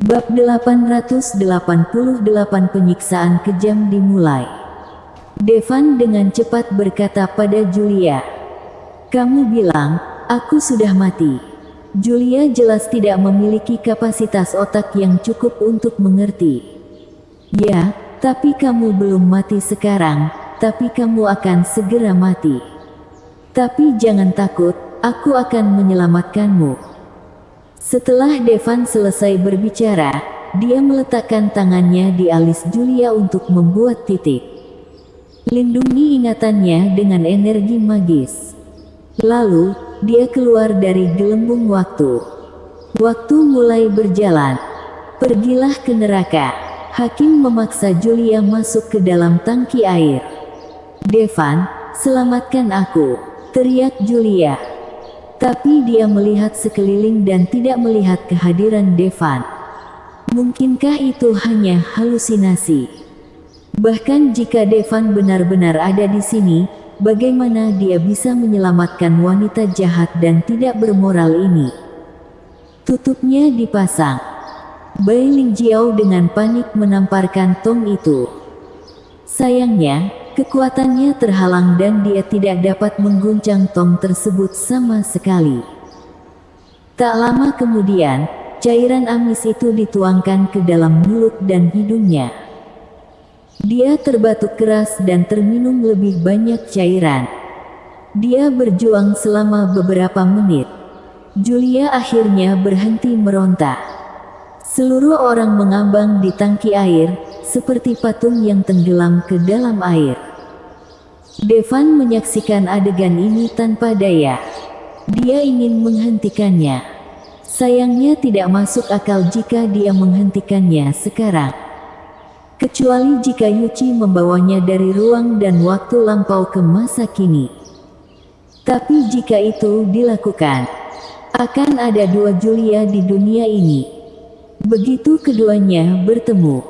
Bab 888 penyiksaan kejam dimulai. Devan dengan cepat berkata pada Julia, "Kamu bilang, aku sudah mati." Julia jelas tidak memiliki kapasitas otak yang cukup untuk mengerti. "Ya, tapi kamu belum mati sekarang, tapi kamu akan segera mati. Tapi jangan takut, aku akan menyelamatkanmu." Setelah Devan selesai berbicara, dia meletakkan tangannya di alis Julia untuk membuat titik. Lindungi ingatannya dengan energi magis. Lalu, dia keluar dari gelembung waktu. Waktu mulai berjalan. Pergilah ke neraka. Hakim memaksa Julia masuk ke dalam tangki air. "Devan, selamatkan aku," teriak Julia. Tapi dia melihat sekeliling dan tidak melihat kehadiran Devan. Mungkinkah itu hanya halusinasi? Bahkan jika Devan benar-benar ada di sini, bagaimana dia bisa menyelamatkan wanita jahat dan tidak bermoral ini? Tutupnya dipasang. Bai Lingjiao dengan panik menamparkan tong itu. Sayangnya, kekuatannya terhalang dan dia tidak dapat mengguncang tong tersebut sama sekali. Tak lama kemudian, cairan amis itu dituangkan ke dalam mulut dan hidungnya. Dia terbatuk keras dan terminum lebih banyak cairan. Dia berjuang selama beberapa menit. Julia akhirnya berhenti meronta. Seluruh orang mengambang di tangki air, seperti patung yang tenggelam ke dalam air. Devan menyaksikan adegan ini tanpa daya. Dia ingin menghentikannya. Sayangnya tidak masuk akal jika dia menghentikannya sekarang. Kecuali jika Yuchi membawanya dari ruang dan waktu lampau ke masa kini. Tapi jika itu dilakukan, akan ada dua Julia di dunia ini. Begitu keduanya bertemu,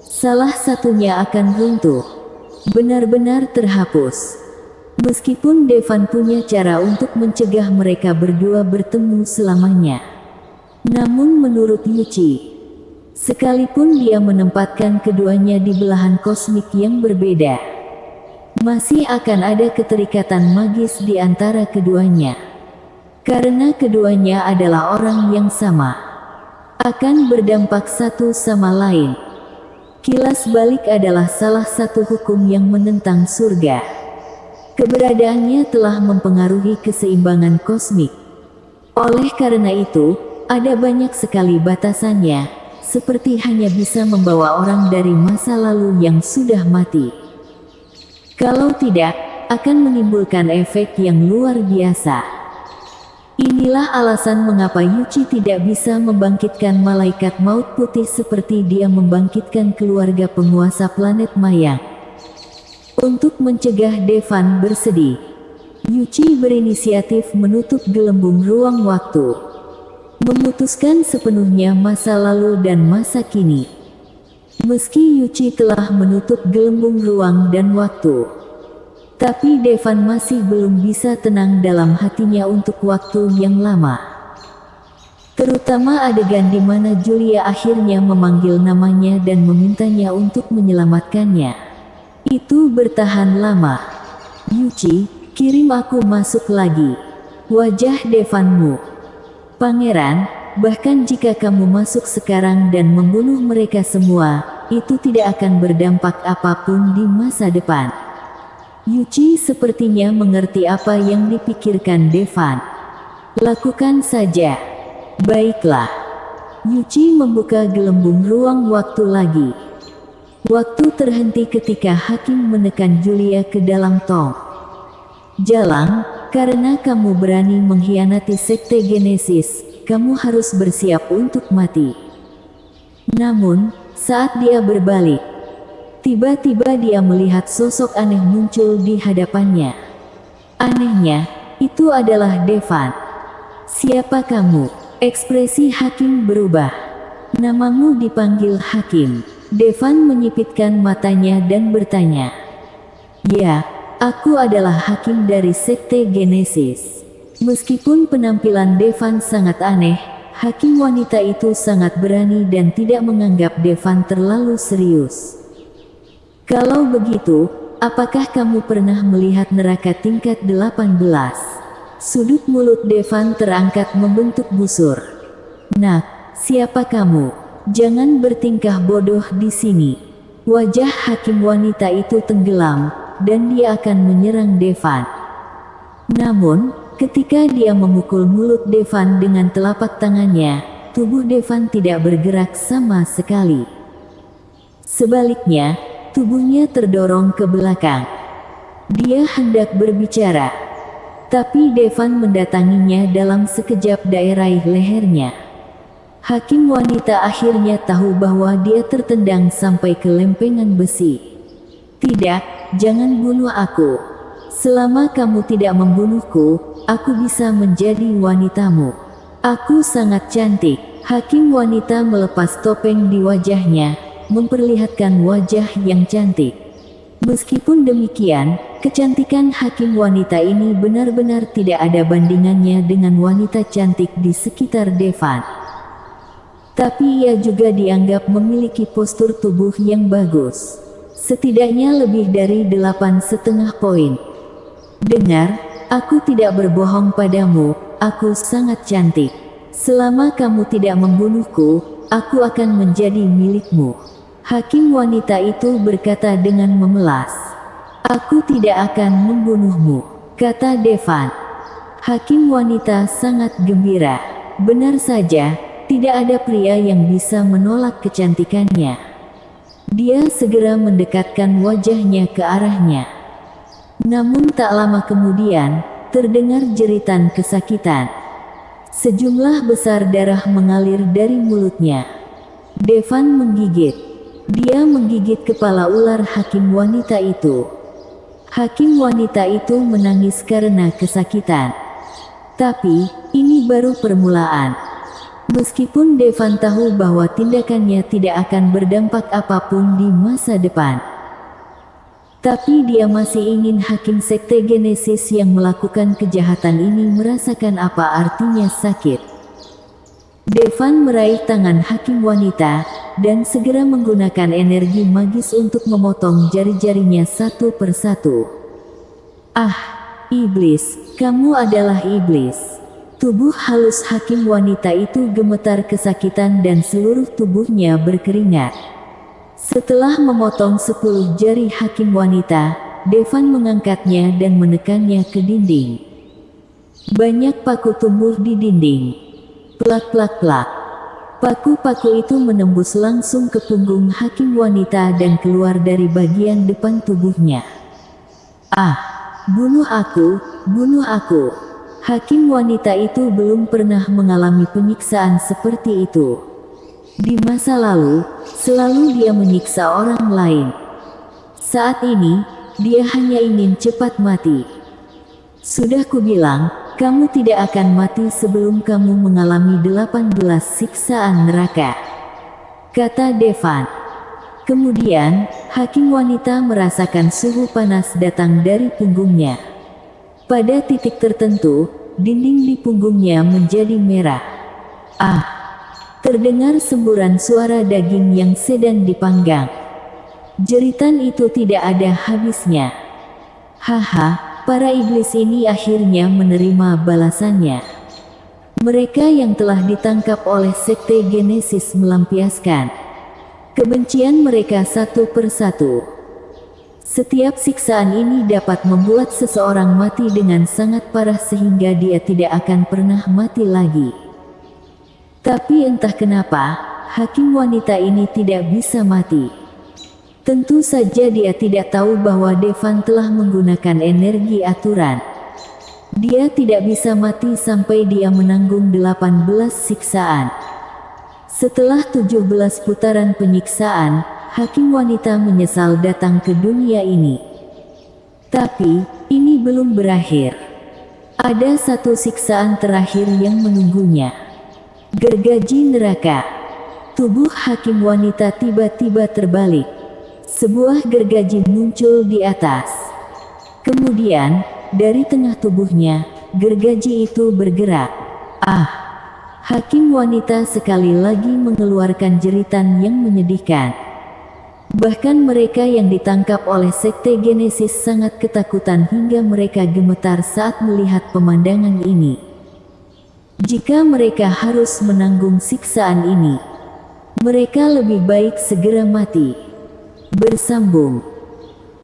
salah satunya akan runtuh. Benar-benar terhapus. Meskipun Devan punya cara untuk mencegah mereka berdua bertemu selamanya. Namun menurut Yuchi, sekalipun dia menempatkan keduanya di belahan kosmik yang berbeda, masih akan ada keterikatan magis di antara keduanya. Karena keduanya adalah orang yang sama, akan berdampak satu sama lain. Kilas balik adalah salah satu hukum yang menentang surga. Keberadaannya telah mempengaruhi keseimbangan kosmik. Oleh karena itu, ada banyak sekali batasannya, seperti hanya bisa membawa orang dari masa lalu yang sudah mati. Kalau tidak, akan menimbulkan efek yang luar biasa. Inilah alasan mengapa Yuchi tidak bisa membangkitkan malaikat maut putih seperti dia membangkitkan keluarga penguasa planet Mayang. Untuk mencegah Devan bersedih, Yuchi berinisiatif menutup gelembung ruang waktu, memutuskan sepenuhnya masa lalu dan masa kini. Meski Yuchi telah menutup gelembung ruang dan waktu, tapi Devan masih belum bisa tenang dalam hatinya untuk waktu yang lama. Terutama adegan di mana Julia akhirnya memanggil namanya dan memintanya untuk menyelamatkannya. Itu bertahan lama. "Yuchi, kirim aku masuk lagi." Wajah Devanmu. "Pangeran, bahkan jika kamu masuk sekarang dan membunuh mereka semua, itu tidak akan berdampak apapun di masa depan." Yuchi sepertinya mengerti apa yang dipikirkan Devan. "Lakukan saja." "Baiklah." Yuchi membuka gelembung ruang waktu lagi. Waktu terhenti ketika Hakim menekan Julia ke dalam tong. "Jalang, karena kamu berani mengkhianati Sekte Genesis, kamu harus bersiap untuk mati." Namun, saat dia berbalik, tiba-tiba dia melihat sosok aneh muncul di hadapannya. Anehnya, itu adalah Devan. "Siapa kamu?" Ekspresi Hakim berubah. "Namamu dipanggil Hakim." Devan menyipitkan matanya dan bertanya. "Ya, aku adalah Hakim dari Sekte Genesis." Meskipun penampilan Devan sangat aneh, hakim wanita itu sangat berani dan tidak menganggap Devan terlalu serius. Kalau begitu, apakah kamu pernah melihat neraka tingkat 18? Sudut mulut Devan terangkat membentuk busur. Nak, siapa kamu? Jangan bertingkah bodoh di sini. Wajah hakim wanita itu tenggelam, dan dia akan menyerang Devan. Namun, ketika dia memukul mulut Devan dengan telapak tangannya, tubuh Devan tidak bergerak sama sekali. Sebaliknya, tubuhnya terdorong ke belakang. Dia hendak berbicara, tapi Devan mendatanginya dalam sekejap daerah lehernya. Hakim wanita akhirnya tahu bahwa dia tertendang sampai ke lempengan besi. Tidak, jangan bunuh aku. Selama kamu tidak membunuhku, aku bisa menjadi wanitamu. Aku sangat cantik. Hakim wanita melepas topeng di wajahnya, memperlihatkan wajah yang cantik. Meskipun demikian, kecantikan hakim wanita ini benar-benar tidak ada bandingannya dengan wanita cantik di sekitar Devan. Tapi ia juga dianggap memiliki postur tubuh yang bagus. Setidaknya lebih dari 8,5 poin. Dengar, aku tidak berbohong padamu, aku sangat cantik. Selama kamu tidak membunuhku, aku akan menjadi milikmu. Hakim wanita itu berkata dengan memelas. Aku tidak akan membunuhmu, kata Devan. Hakim wanita sangat gembira. Benar saja, tidak ada pria yang bisa menolak kecantikannya. Dia segera mendekatkan wajahnya ke arahnya. Namun tak lama kemudian, terdengar jeritan kesakitan. Sejumlah besar darah mengalir dari mulutnya. Devan menggigit. Dia menggigit kepala ular hakim wanita itu. Hakim wanita itu menangis karena kesakitan. Tapi, ini baru permulaan. Meskipun Devan tahu bahwa tindakannya tidak akan berdampak apapun di masa depan. Tapi dia masih ingin hakim sekte Genesis yang melakukan kejahatan ini merasakan apa artinya sakit. Devan meraih tangan hakim wanita, dan segera menggunakan energi magis untuk memotong jari-jarinya satu persatu. Ah, iblis, kamu adalah iblis. Tubuh halus hakim wanita itu gemetar kesakitan dan seluruh tubuhnya berkeringat. Setelah memotong 10 jari hakim wanita, Devan mengangkatnya dan menekannya ke dinding. Banyak paku tumbuh di dinding. Plak-plak-plak. Paku-paku itu menembus langsung ke punggung hakim wanita dan keluar dari bagian depan tubuhnya. Ah, bunuh aku, bunuh aku. Hakim wanita itu belum pernah mengalami penyiksaan seperti itu. Di masa lalu, selalu dia menyiksa orang lain. Saat ini, dia hanya ingin cepat mati. Sudah kubilang, kamu tidak akan mati sebelum kamu mengalami 18 siksaan neraka, kata Devan. Kemudian, hakim wanita merasakan suhu panas datang dari punggungnya. Pada titik tertentu, dinding di punggungnya menjadi merah. Ah! Terdengar semburan suara daging yang sedang dipanggang. Jeritan itu tidak ada habisnya. Haha, para iblis ini akhirnya menerima balasannya. Mereka yang telah ditangkap oleh sekte Genesis melampiaskan kebencian mereka satu persatu. Setiap siksaan ini dapat membuat seseorang mati dengan sangat parah sehingga dia tidak akan pernah mati lagi. Tapi entah kenapa, hakim wanita ini tidak bisa mati. Tentu saja dia tidak tahu bahwa Devan telah menggunakan energi aturan. Dia tidak bisa mati sampai dia menanggung 18 siksaan. Setelah 17 putaran penyiksaan, hakim wanita menyesal datang ke dunia ini. Tapi, ini belum berakhir. Ada satu siksaan terakhir yang menunggunya. Gergaji neraka. Tubuh hakim wanita tiba-tiba terbalik. Sebuah gergaji muncul di atas. Kemudian, dari tengah tubuhnya, gergaji itu bergerak. Ah! Hakim wanita sekali lagi mengeluarkan jeritan yang menyedihkan. Bahkan mereka yang ditangkap oleh sekte Genesis sangat ketakutan hingga mereka gemetar saat melihat pemandangan ini. Jika mereka harus menanggung siksaan ini, mereka lebih baik segera mati. Bersambung.